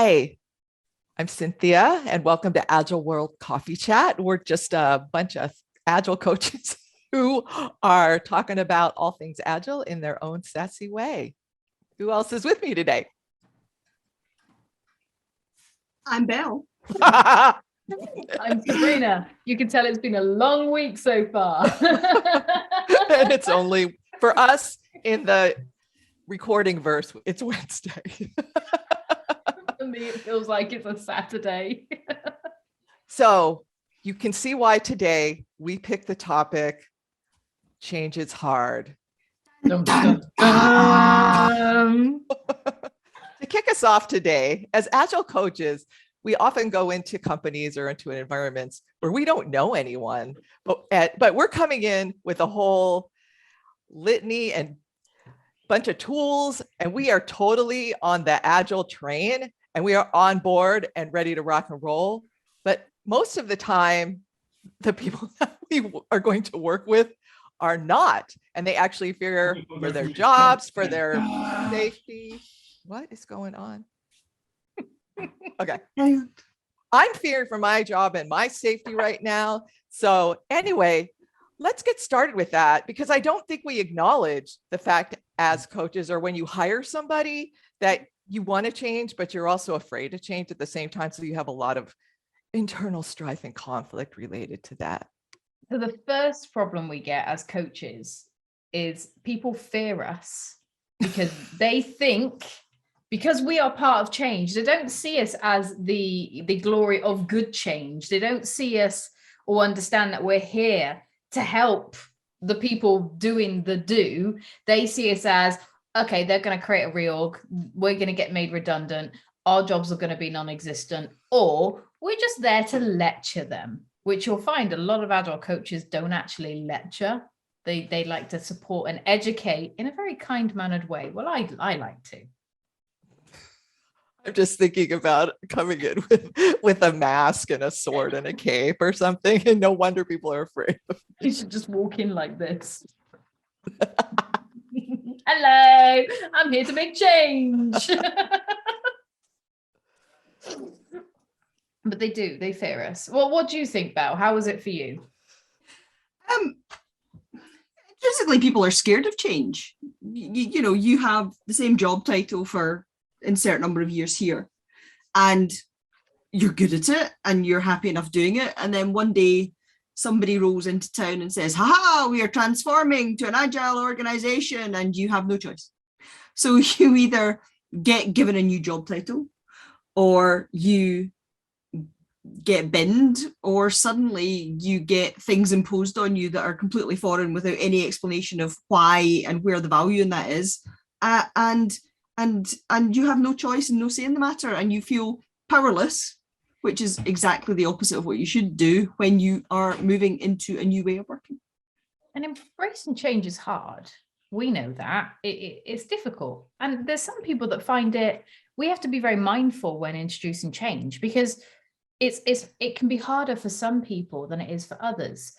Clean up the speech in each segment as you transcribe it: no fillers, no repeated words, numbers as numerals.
Hi, I'm Cynthia, and welcome to Agile World Coffee Chat. We're just a bunch of Agile coaches who are talking about all things Agile in their own sassy way. Who else is with me today? I'm Bel. I'm Sabrina. You can tell it's been a long week so far. And it's only for us in the recording verse, it's Wednesday. For me, it feels like it's a Saturday. So you can see why today we picked the topic, change is hard. Dun, dun, dun. To kick us off today, as Agile coaches, we often go into companies or into environments where we don't know anyone, but we're coming in with a whole litany and bunch of tools, and we are totally on the Agile train, and we are on board and ready to rock and roll. But most of the time, the people that we are going to work with are not, and they actually fear for their jobs, for their safety. What is going on? Okay. I'm fearing for my job and my safety right now. So anyway, let's get started with that, because I don't think we acknowledge the fact as coaches, or when you hire somebody, that you want to change, but you're also afraid to change at the same time. So you have a lot of internal strife and conflict related to that. So the first problem we get as coaches is people fear us because they think, because we are part of change, they don't see us as the glory of good change. They don't see us or understand that we're here to help the people doing the do. They see us as, okay, they're going to create a reorg, we're going to get made redundant, our jobs are going to be non-existent, or we're just there to lecture them, which you'll find a lot of Agile coaches don't actually lecture. They like to support and educate in a very kind-mannered way. Well, I like to. I'm just thinking about coming in with a mask and a sword and a cape or something, and no wonder people are afraid. You should just walk in like this. Hello, I'm here to make change. But they fear us. Well, what do you think, Bel? How was it for you? Basically, people are scared of change. You know, you have the same job title for insert number of years here, and you're good at it and you're happy enough doing it. And then one day somebody rolls into town and says, "Ha, we are transforming to an agile organization," and you have no choice. So you either get given a new job title, or you get binned, or suddenly you get things imposed on you that are completely foreign without any explanation of why and where the value in that is, and you have no choice and no say in the matter, and you feel powerless, which is exactly the opposite of what you should do when you are moving into a new way of working. And embracing change is hard. We know that it's difficult, and there's some people that find it. We have to be very mindful when introducing change, because it can be harder for some people than it is for others.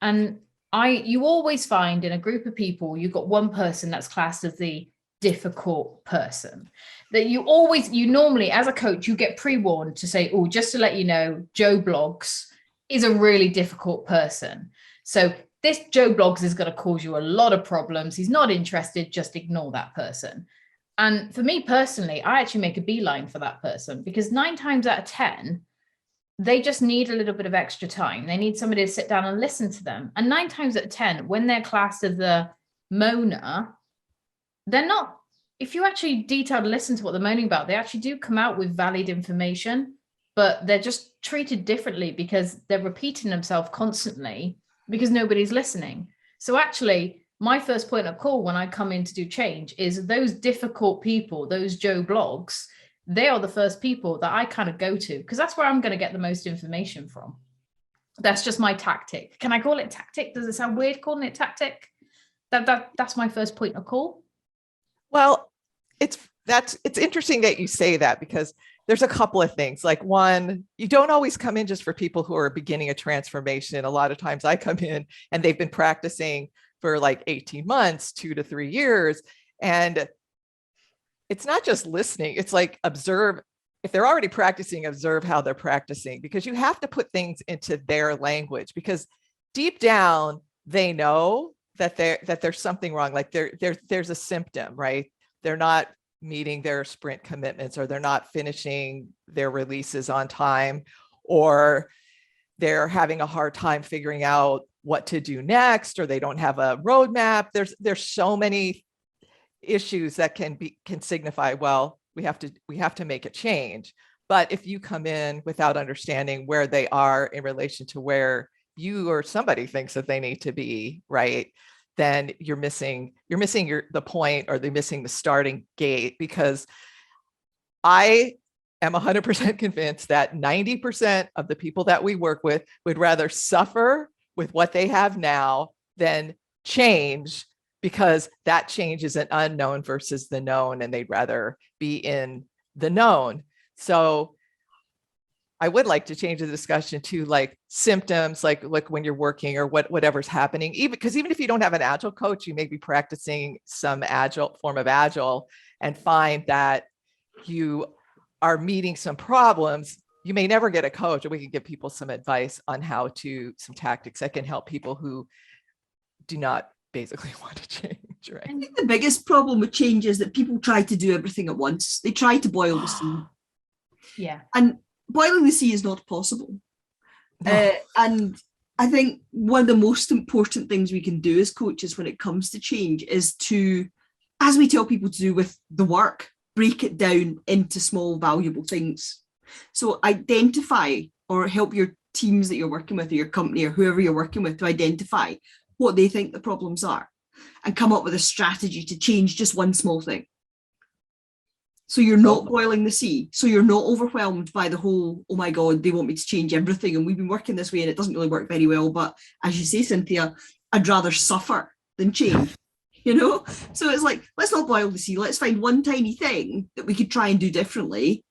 And you always find in a group of people, you've got one person that's classed as the difficult person, that you normally, as a coach, you get pre-warned to say, oh, just to let you know, Joe Bloggs is a really difficult person. So this Joe Bloggs is going to cause you a lot of problems. He's not interested, just ignore that person. And for me personally, I actually make a beeline for that person, because 9 times out of 10, they just need a little bit of extra time. They need somebody to sit down and listen to them. And 9 times out of 10, when they're classed as the moaner, they're not, if you actually detailed listen to what they're moaning about, they actually do come out with valid information, but they're just treated differently because they're repeating themselves constantly because nobody's listening. So actually, my first point of call when I come in to do change is those difficult people, those Joe Bloggs. They are the first people that I kind of go to, because that's where I'm going to get the most information from. That's just my tactic. Can I call it tactic? Does it sound weird calling it tactic? That's my first point of call. Well, it's interesting that you say that, because there's a couple of things. Like, one, you don't always come in just for people who are beginning a transformation. A lot of times I come in and they've been practicing for like 18 months, 2 to 3 years. And it's not just listening. It's like observe if they're already practicing, observe how they're practicing, because you have to put things into their language, because deep down they know that there's something wrong. Like there's a symptom, right? They're not meeting their sprint commitments, or they're not finishing their releases on time, or they're having a hard time figuring out what to do next, or they don't have a roadmap. There's so many issues that can signify, well, we have to make a change. But if you come in without understanding where they are in relation to where you or somebody thinks that they need to be, right, then you're missing the point, or they're missing the starting gate. Because I am 100% convinced that 90% of the people that we work with would rather suffer with what they have now than change, because that change is an unknown versus the known, and they'd rather be in the known. So I would like to change the discussion to like symptoms, like when you're working, or whatever's happening, even if you don't have an Agile coach, you may be practicing some Agile form of Agile and find that you are meeting some problems. You may never get a coach, and we can give people some advice on some tactics that can help people who do not basically want to change, right? I think the biggest problem with change is that people try to do everything at once. They try to boil the sea. Yeah. And boiling the sea is not possible. And I think one of the most important things we can do as coaches when it comes to change is to, as we tell people to do with the work, break it down into small, valuable things. So identify, or help your teams that you're working with, or your company, or whoever you're working with, to identify what they think the problems are, and come up with a strategy to change just one small thing. So you're not boiling the sea. So you're not overwhelmed by the whole, oh my God, they want me to change everything, and we've been working this way and it doesn't really work very well. But as you say, Cynthia, I'd rather suffer than change, So it's like, let's not boil the sea. Let's find one tiny thing that we could try and do differently.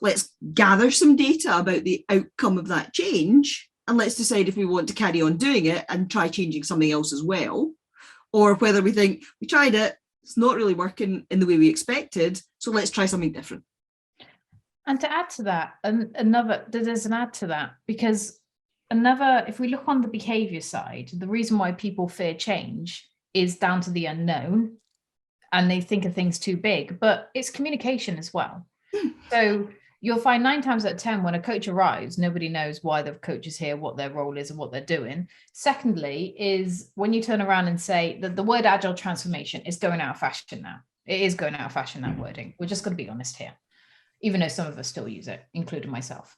Let's gather some data about the outcome of that change, and let's decide if we want to carry on doing it and try changing something else as well, or whether we think we tried it, it's not really working in the way we expected, so let's try something different. And to add to that, there's an add to that, because if we look on the behavior side, the reason why people fear change is down to the unknown, and they think of things too big, but it's communication as well. So you'll find 9 times out of 10, when a coach arrives, nobody knows why the coach is here, what their role is, and what they're doing. Secondly, is when you turn around and say that the word agile transformation is going out of fashion now. It is going out of fashion, that wording. We're just going to be honest here, even though some of us still use it, including myself.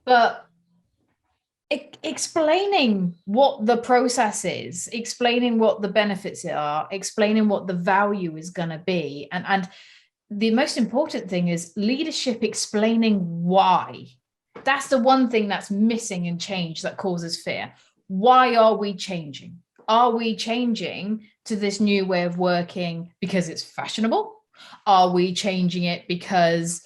But explaining what the process is, explaining what the benefits are, explaining what the value is going to be, and the most important thing is leadership explaining why. That's the one thing that's missing in change that causes fear. Why are we changing? Are we changing to this new way of working because it's fashionable? Are we changing it because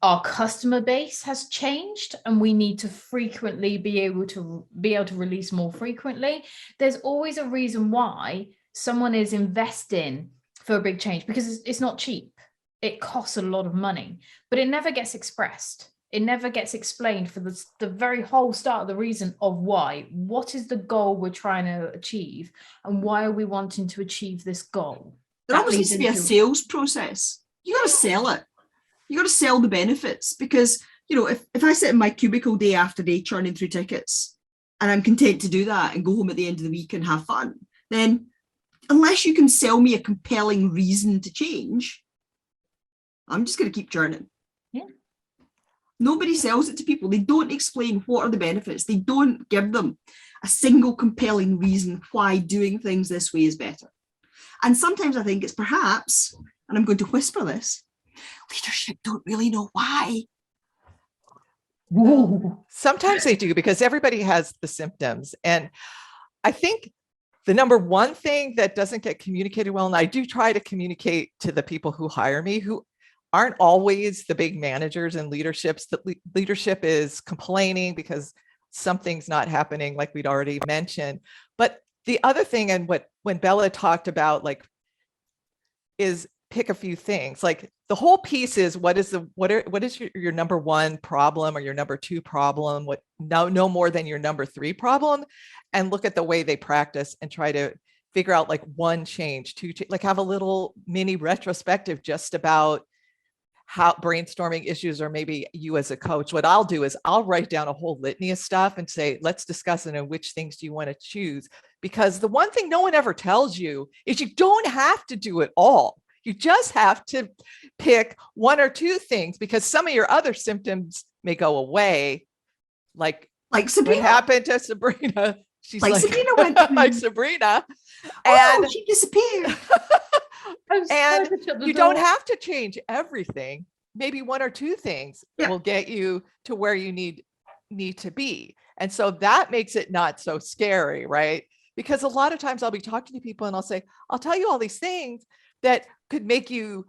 our customer base has changed and we need to frequently be able to release more frequently? There's always a reason why someone is investing for a big change, because it's not cheap. It costs a lot of money, but it never gets expressed. It never gets explained for the very whole start of the reason of why. What is the goal we're trying to achieve, and why are we wanting to achieve this goal? There always needs to be a sales process. You got to sell it. You got to sell the benefits, because, if I sit in my cubicle day after day churning through tickets, and I'm content to do that and go home at the end of the week and have fun, then unless you can sell me a compelling reason to change, I'm just going to keep churning. Yeah. Nobody sells it to people. They don't explain what are the benefits. They don't give them a single compelling reason why doing things this way is better. And sometimes I think it's perhaps, and I'm going to whisper this, leadership don't really know why. Well, sometimes they do, because everybody has the symptoms. And I think the number one thing that doesn't get communicated well, and I do try to communicate to the people who hire me, who aren't always the big managers and leaderships, that leadership is complaining because something's not happening, like we'd already mentioned. But the other thing, and when Bella talked about, like, is pick a few things, like the whole piece is what is your number one problem or your number two problem, what no more than your number three problem, and look at the way they practice and try to figure out like one change, like have a little mini retrospective just about how brainstorming issues, or maybe you as a coach. What I'll do is I'll write down a whole litany of stuff and say, let's discuss it and which things do you want to choose? Because the one thing no one ever tells you is you don't have to do it all. You just have to pick one or two things, because some of your other symptoms may go away. Like Sabrina. What happened to Sabrina? She's like Sabrina went like Sabrina. Oh, And she disappeared. and you don't have to change everything. Maybe one or two things will get you to where you need to be. And so that makes it not so scary, right? Because a lot of times I'll be talking to people and I'll say, I'll tell you all these things that could make you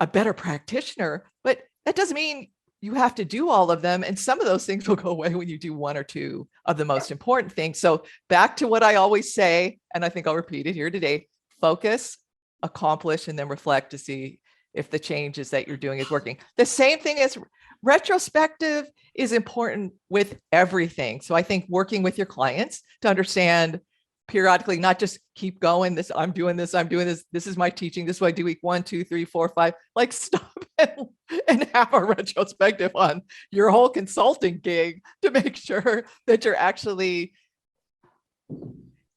a better practitioner, but that doesn't mean you have to do all of them. And some of those things will go away when you do one or two of the most important things. So back to what I always say, and I think I'll repeat it here today: focus, accomplish, and then reflect to see if the changes that you're doing is working. The same thing as retrospective is important with everything. So I think working with your clients to understand periodically, not just keep going, I'm doing this, this is my teaching, this is what I do week 1, 2, 3, 4, 5, like stop and have a retrospective on your whole consulting gig to make sure that you're actually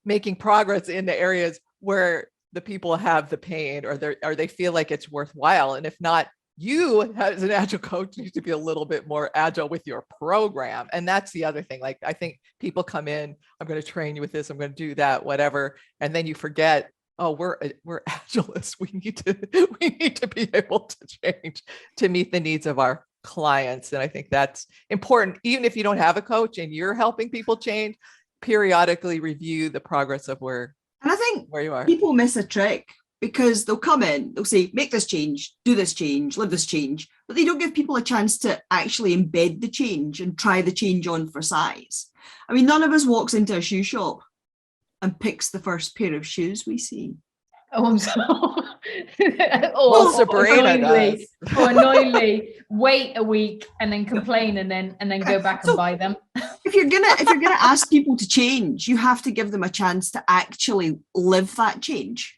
making progress in the areas where the people have the pain, or they feel like it's worthwhile. And if not, you as an agile coach need to be a little bit more agile with your program. And that's the other thing. Like, I think people come in, I'm going to train you with this, I'm going to do that, whatever. And then you forget, oh, we're agilists. We need to be able to change to meet the needs of our clients. And I think that's important. Even if you don't have a coach and you're helping people change, periodically review the progress of where you are. People miss a trick, because they'll come in, they'll say, make this change, do this change, live this change, but they don't give people a chance to actually embed the change and try the change on for size. I mean, none of us walks into a shoe shop and picks the first pair of shoes we see. Oh, I'm sorry. Well, Sabrina does. Or annoyingly wait a week and then complain and then go back and buy them. If you're gonna ask people to change, you have to give them a chance to actually live that change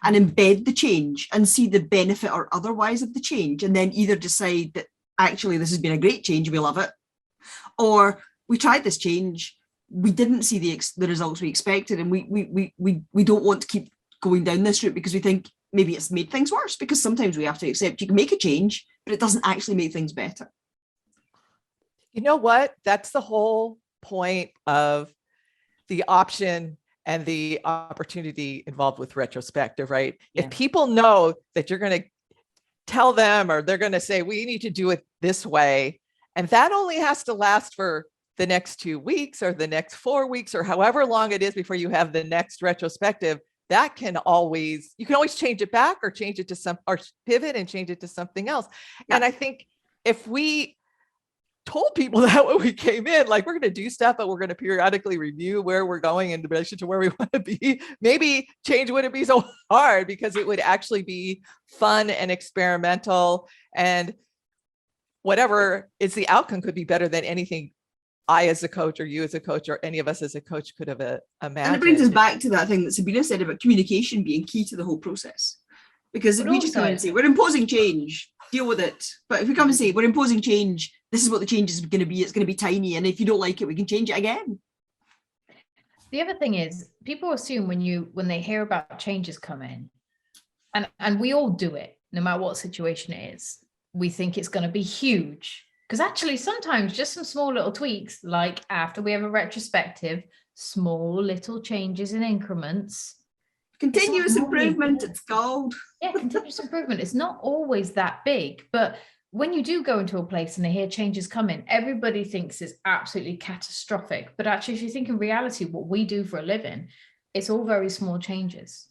and embed the change and see the benefit or otherwise of the change, and then either decide that actually this has been a great change, we love it, or we tried this change, we didn't see the results we expected, and we don't want to keep going down this route because we think maybe it's made things worse. Because sometimes we have to accept you can make a change, but it doesn't actually make things better. You know what? That's the whole point of the option and the opportunity involved with retrospective, right? Yeah. If people know that you're going to tell them, or they're going to say, we need to do it this way, and that only has to last for the next 2 weeks or the next 4 weeks or however long it is before you have the next retrospective, you can always change it back or change it to or pivot and change it to something else. Yeah. And I think if we told people that when we came in, like, we're going to do stuff, but we're going to periodically review where we're going in relation to where we want to be, maybe change wouldn't be so hard, because it would actually be fun and experimental, and whatever is the outcome could be better than anything I as a coach, or you as a coach, or any of us as a coach could have imagined. And it brings us back to that thing that Sabrina said about communication being key to the whole process. Because if we just come and say, we're imposing change, deal with it. But if we come and say, we're imposing change, this is what the change is going to be, it's going to be tiny, and if you don't like it, we can change it again. The other thing is, people assume when they hear about changes coming, and we all do it, no matter what situation it is, we think it's going to be huge. Because actually, sometimes just some small little tweaks, like after we have a retrospective, small little changes in increments. Continuous improvement, it's called. Yeah, continuous improvement. It's not always that big, but when you do go into a place and they hear changes coming, everybody thinks it's absolutely catastrophic. But actually, if you think in reality, what we do for a living, it's all very small changes.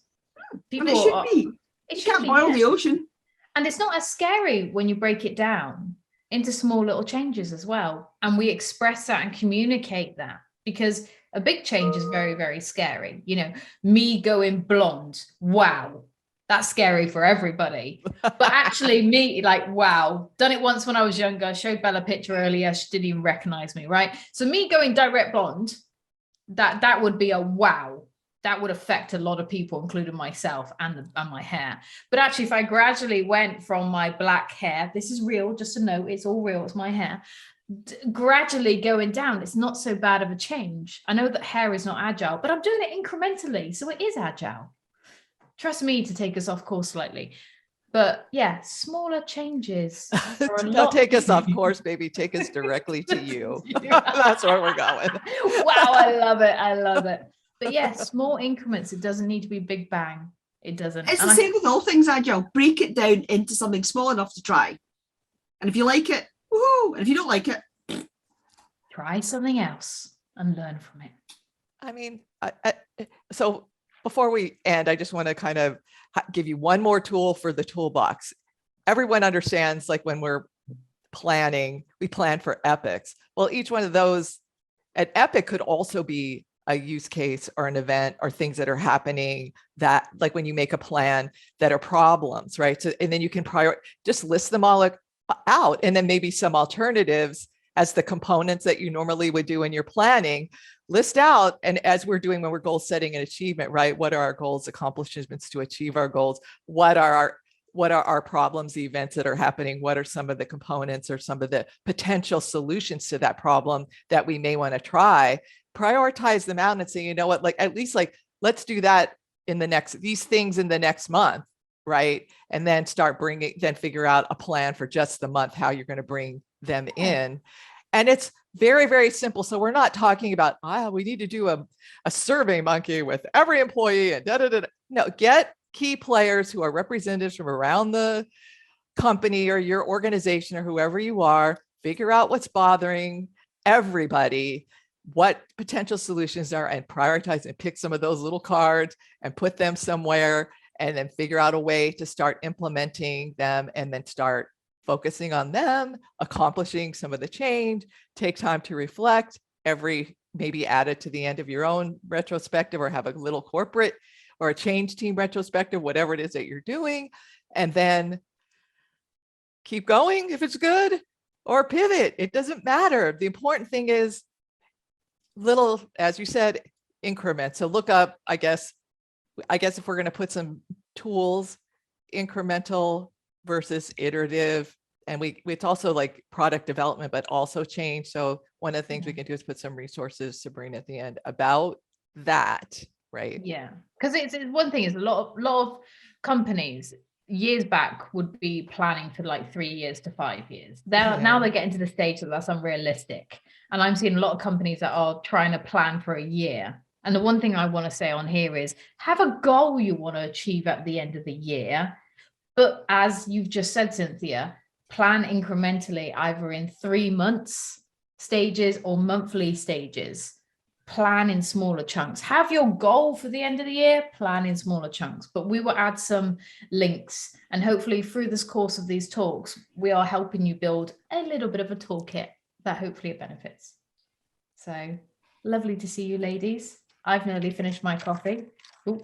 People, and it should be. It can't boil the ocean. And it's not as scary when you break it down into small little changes as well. And we express that and communicate that, because a big change is very, very scary. You know, me going blonde. Wow. That's scary for everybody. But actually me, like, wow, done it once when I was younger. I showed Bella a picture earlier. She didn't even recognize me, right? So me going direct blonde, that would be a wow. That would affect a lot of people, including myself and my hair. But actually, if I gradually went from my black hair, this is real, just to note, it's all real, it's my hair, gradually going down, it's not so bad of a change. I know that hair is not agile, but I'm doing it incrementally, so it is agile. Trust me to take us off course slightly. But yeah, smaller changes. Don't take us off course, baby. Take us directly to you. That's where we're going. Wow, I love it. I love it. But yeah, small increments. It doesn't need to be big bang. It doesn't. It's And the same with all things agile. Break it down into something small enough to try. And if you like it, woohoo. And if you don't like it, try something else and learn from it. I mean, so before we end, I just want to kind of give you one more tool for the toolbox. Everyone understands, like, when we're planning, we plan for epics. Well, each one of those, an epic could also be a use case or an event or things that are happening that, like, when you make a plan, that are problems, right? So, and then you can just list them all out, and then maybe some alternatives as the components that you normally would do in your planning, list out. And as we're doing when we're goal setting and achievement, right? What are our goals, accomplishments to achieve our goals? What are our problems, the events that are happening? What are some of the components or some of the potential solutions to that problem that we may want to try? Prioritize them out and say, you know what, like, at least, like, let's do that in these things in the next month, right? And then then figure out a plan for just the month, how you're going to bring them in. And it's very, very simple. So we're not talking about, we need to do a survey monkey with every employee and da, da, da, da. No, get key players who are representatives from around the company or your organization or whoever you are, figure out what's bothering everybody, what potential solutions are, and prioritize and pick some of those little cards and put them somewhere, and then figure out a way to start implementing them, and then start focusing on them, accomplishing some of the change. Take time to reflect, maybe add it to the end of your own retrospective, or have a little corporate or a change team retrospective, whatever it is that you're doing, and then keep going if it's good, or pivot. It doesn't matter. The important thing is little, as you said, increments. So look up, I guess if we're going to put some tools, incremental versus iterative. And it's also like product development, but also change. So one of the things we can do is put some resources, Sabrina, at the end about that, right? Yeah, because it's one thing is a lot of companies years back would be planning for like 3 years to 5 years. Now they're getting to the stage that that's unrealistic. And I'm seeing a lot of companies that are trying to plan for a year. And the one thing I want to say on here is have a goal you want to achieve at the end of the year. But as you've just said, Cynthia, plan incrementally, either in 3 months stages or monthly stages. Plan in smaller chunks. Have your goal for the end of the year, plan in smaller chunks. But we will add some links, and hopefully through this course of these talks, we are helping you build a little bit of a toolkit that hopefully it benefits. So lovely to see you, ladies. I've nearly finished my coffee. Ooh.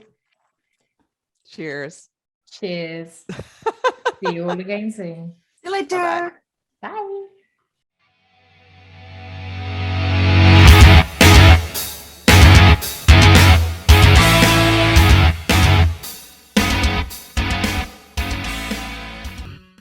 Cheers. Cheers. See you all again soon. see you later. Bye-bye. Bye.